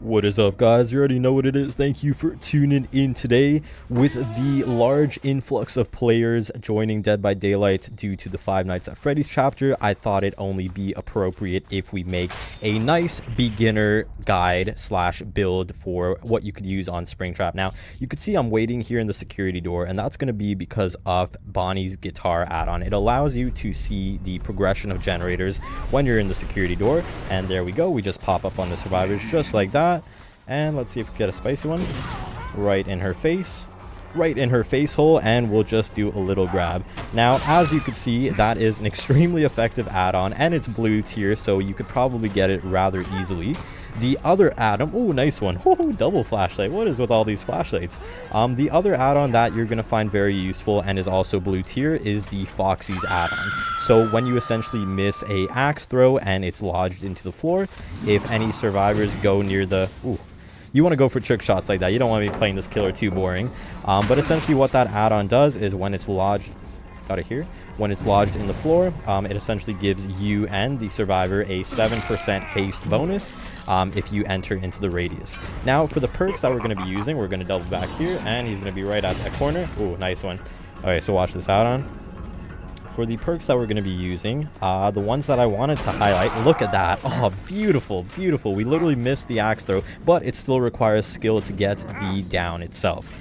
What is up, guys? You already know what it is. Thank you for tuning in today. With the large influx of players joining Dead by Daylight due to the Five Nights at Freddy's chapter, I thought it'd only be appropriate if we make a nice beginner guide slash build for what you could use on SpringTrap. Now, you could see I'm waiting here in the security door, and that's going to be because of Bonnie's guitar add-on. It allows you to see the progression of generators when you're in the security door, and there we go. We just pop up on the survivors just like that. And let's see if we get a spicy one right in her face hole, and we'll just do a little grab. Now, as you can see, that is an extremely effective add-on, and it's blue tier, so you could probably get it rather easily. The other add-on, oh, nice one. Oh, double flashlight. What is with all these flashlights? The other add-on that you're going to find very useful and is also blue tier is the Foxy's add-on. So when you essentially miss a axe throw and it's lodged into the floor, if any survivors go near the... Ooh, you want to go for trick shots like that. You don't want to be playing this killer too boring. But essentially what that add-on does is when it's lodged... Got it here. When it's lodged in the floor, it essentially gives you and the survivor a 7% haste bonus if you enter into the radius. Now, for the perks that we're going to be using, we're going to double back here, and he's going to be right at that corner. Ooh, nice one. Okay, so watch this add-on. For the perks that we're going to be using, the ones that I wanted to highlight, look at that. Oh, beautiful, beautiful. We literally missed the axe throw, but it still requires skill to get the down itself.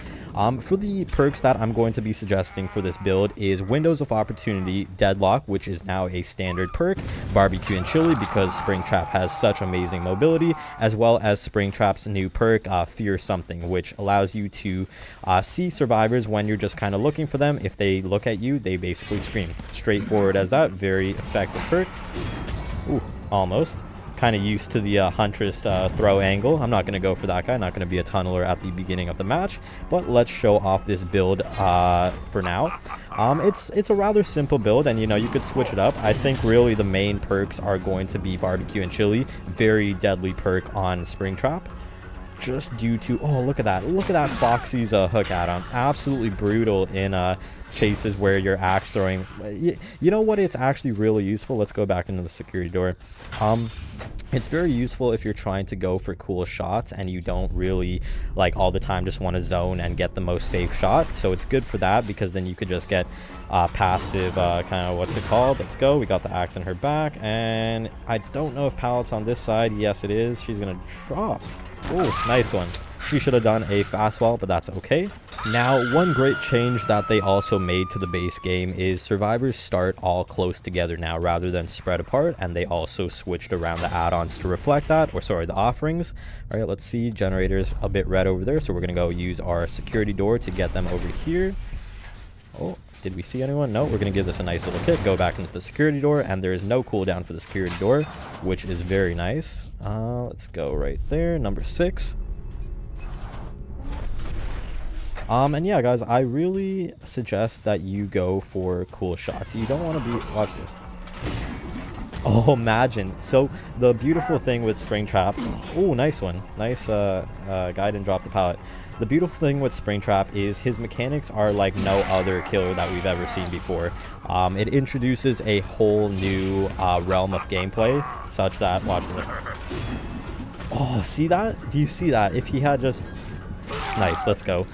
For the perks that I'm going to be suggesting for this build is Windows of Opportunity, Deadlock, which is now a standard perk, Barbecue and Chili, because SpringTrap has such amazing mobility, as well as SpringTrap's new perk, Fear Something, which allows you to see survivors when you're just kind of looking for them. If they look at you, they basically scream. Straightforward as that. Very effective perk. Ooh, almost. Kind of used to the Huntress throw angle. I'm not going to go for that guy. Not going to be a tunneler at the beginning of the match, but let's show off this build for now. It's a rather simple build, and you know, you could switch it up. I think really the main perks are going to be Barbecue and Chili, very deadly perk on SpringTrap, just due to, oh, look at that Foxy's hook add-on. Absolutely brutal in chases where you're axe throwing. You know what, it's actually really useful. Let's go back into the security door. It's very useful if you're trying to go for cool shots and you don't really like all the time just want to zone and get the most safe shot. So it's good for that, because then you could just get passive kind of, what's it called? Let's go. We got the axe in her back, and I don't know if pallet's on this side. Yes, it is. She's gonna drop. Oh, nice one. She should have done a fastball, but that's okay. Now, one great change that they also made to the base game is survivors start all close together now rather than spread apart, and they also switched around the add-ons to reflect that, or sorry, the offerings. All right, let's see. Generator's a bit red over there, so we're going to go use our security door to get them over here. Oh, did we see anyone? No, we're going to give this a nice little kick, go back into the security door, and there is no cooldown for the security door, which is very nice. Let's go right there, number 6. And yeah, guys, I really suggest that you go for cool shots. You don't want to be... Watch this. Oh, imagine. So, the beautiful thing with SpringTrap... Oh, nice one. Nice, guy didn't drop the pallet. The beautiful thing with SpringTrap is his mechanics are like no other killer that we've ever seen before. It introduces a whole new realm of gameplay, such that... Watch this. Oh, see that? Do you see that? If he had just... Nice, let's go.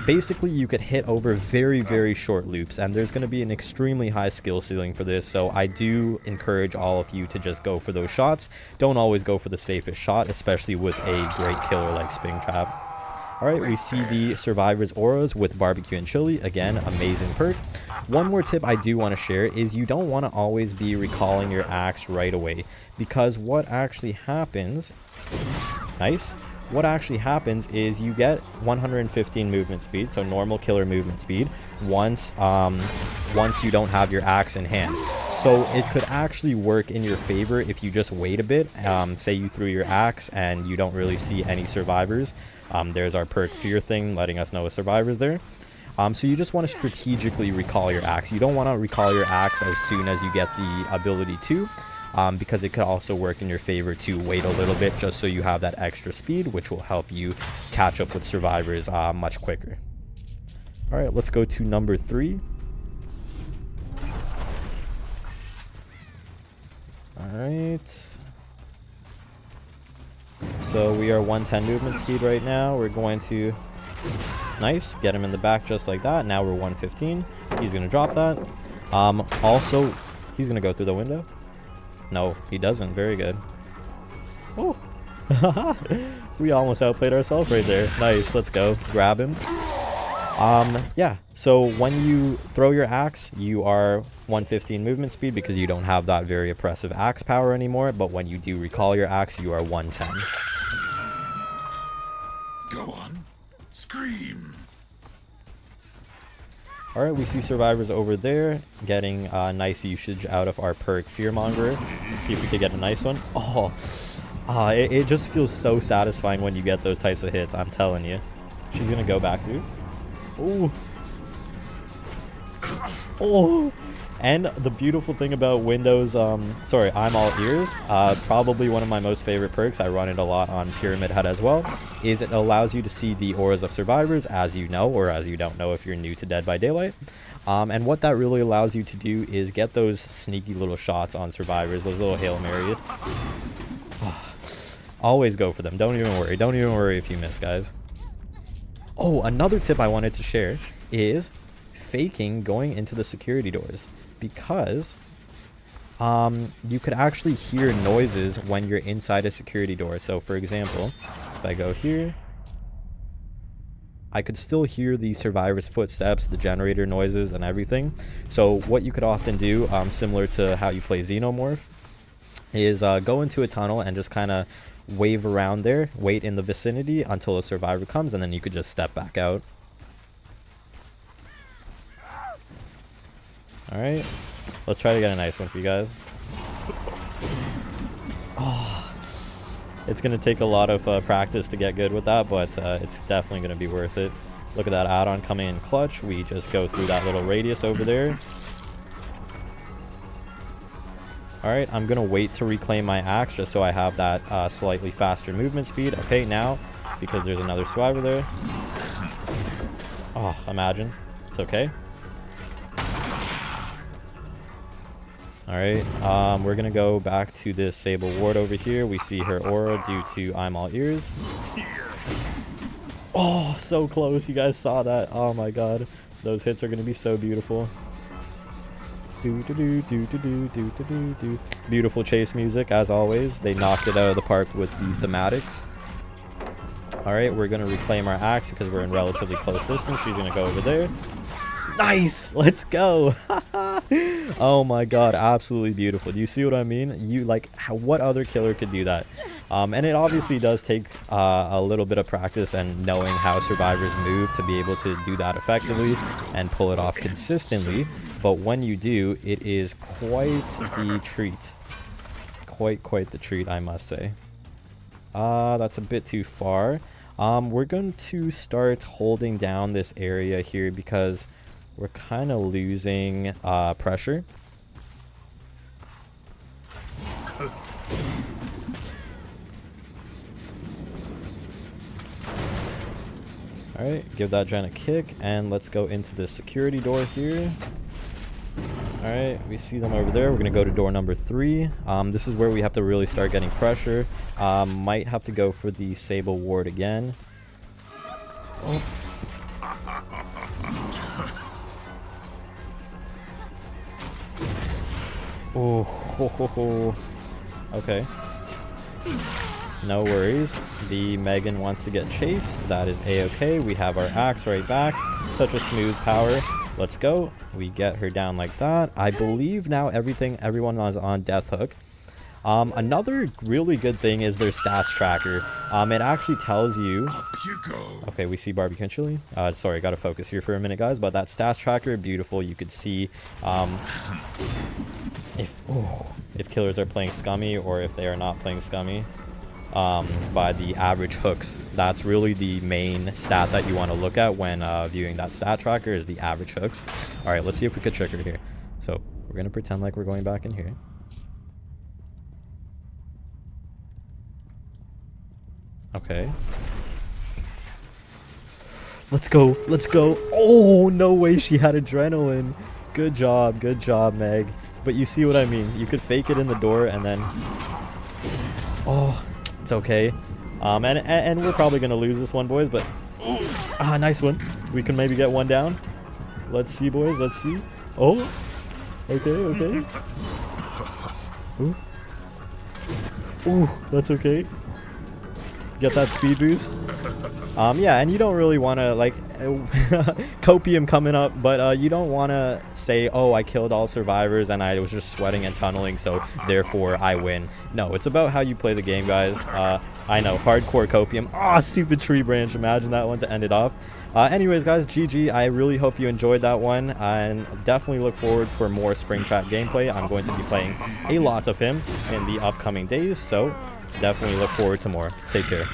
Basically, you could hit over very, very short loops, and there's going to be an extremely high skill ceiling for this, so I do encourage all of you to just go for those shots. Don't always go for the safest shot, especially with a great killer like SpringTrap. Alright, we see the survivors' auras with Barbecue and Chili. Again, amazing perk. One more tip I do want to share is you don't want to always be recalling your axe right away, because what actually happens... Nice. what actually happens is you get 115 movement speed, so normal killer movement speed, once you don't have your axe in hand. So it could actually work in your favor if you just wait a bit. Say you threw your axe and you don't really see any survivors. There's our perk fear thing letting us know a survivor's there. So you just want to strategically recall your axe. You don't want to recall your axe as soon as you get the ability to, because it could also work in your favor to wait a little bit just so you have that extra speed, which will help you catch up with survivors much quicker. All right, let's go to number 3. All right. So we are 110 movement speed right now. We're going to... Nice, get him in the back just like that. Now we're 115. He's gonna drop that. Also, he's gonna go through the window. No, he doesn't. Very good. Oh, we almost outplayed ourselves right there. Nice, let's go. Grab him. Yeah, so when you throw your axe, you are 115 movement speed because you don't have that very oppressive axe power anymore. But when you do recall your axe, you are 110. Go on. Scream. All right, we see survivors over there getting nice usage out of our perk Fearmonger. Let's see if we could get a nice one. Oh, it just feels so satisfying when you get those types of hits. I'm telling you. She's gonna go back through. Oh, oh. And the beautiful thing about Windows, sorry, I'm all ears, probably one of my most favorite perks, I run it a lot on Pyramid Head as well, is it allows you to see the auras of survivors, as you know, or as you don't know if you're new to Dead by Daylight. And what that really allows you to do is get those sneaky little shots on survivors, those little Hail Marys. Always go for them, don't even worry. Don't even worry if you miss, guys. Oh, another tip I wanted to share is faking going into the security doors, because you could actually hear noises when you're inside a security door. So for example, if I go here, I could still hear the survivors' footsteps, the generator noises, and everything. So what you could often do, similar to how you play Xenomorph, is go into a tunnel and just kind of wave around there, wait in the vicinity until a survivor comes, and then you could just step back out. Alright, let's try to get a nice one for you guys. Oh, it's going to take a lot of practice to get good with that, but it's definitely going to be worth it. Look at that add-on coming in clutch. We just go through that little radius over there. Alright, I'm going to wait to reclaim my axe just so I have that slightly faster movement speed. Okay, now, because there's another survivor there. Oh, imagine. It's okay. Alright, we're gonna go back to this Sable Ward over here. We see her aura due to I'm all ears. Oh, so close. You guys saw that. Oh my god. Those hits are gonna be so beautiful. Do-do-do-do-do-do-do-do-do. Beautiful chase music, as always. They knocked it out of the park with the thematics. Alright, we're gonna reclaim our axe because we're in relatively close distance. She's gonna go over there. Nice! Let's go! Oh my god, absolutely beautiful. Do you see what I mean? You like what other killer could do that? And it obviously does take a little bit of practice and knowing how survivors move to be able to do that effectively and pull it off consistently. But when you do, it is quite the treat. Quite the treat, I must say. That's a bit too far. We're going to start holding down this area here because we're kind of losing pressure. Alright, give that gen a kick, and let's go into the security door here. Alright, we see them over there. We're going to go to door number 3. This is where we have to really start getting pressure. Might have to go for the Sable Ward again. Oh. Oh, ho, ho, ho. Okay. No worries. The Megan wants to get chased. That is a-okay. We have our axe right back. Such a smooth power. Let's go. We get her down like that. I believe now everyone is on death hook. Another really good thing is their stats tracker. It actually tells you. Up you go. Okay, we see barbecue and chili. Sorry, gotta focus here for a minute, guys. But that stats tracker, beautiful. You could see if killers are playing scummy or if they are not playing scummy. By the average hooks. That's really the main stat that you want to look at when viewing that stat tracker is the average hooks. All right, let's see if we could trick her here. So we're gonna pretend like we're going back in here. Okay. Let's go. Let's go. Oh, no way she had adrenaline. Good job, Meg. But you see what I mean. You could fake it in the door and then... Oh, it's okay. And we're probably going to lose this one, boys, but... nice one. We can maybe get one down. Let's see, boys. Let's see. Oh. Okay. Ooh. Ooh, that's okay. Get that speed boost. Yeah, and you don't really want to, like, copium coming up, but you don't want to say, oh, I killed all survivors and I was just sweating and tunneling, so therefore I win. No, it's about how you play the game, guys. I know, hardcore copium. Ah, stupid tree branch. Imagine that one to end it off. Anyways, guys, GG. I really hope you enjoyed that one, and definitely look forward for more SpringTrap gameplay. I'm going to be playing a lot of him in the upcoming days, so definitely look forward to more. Take care.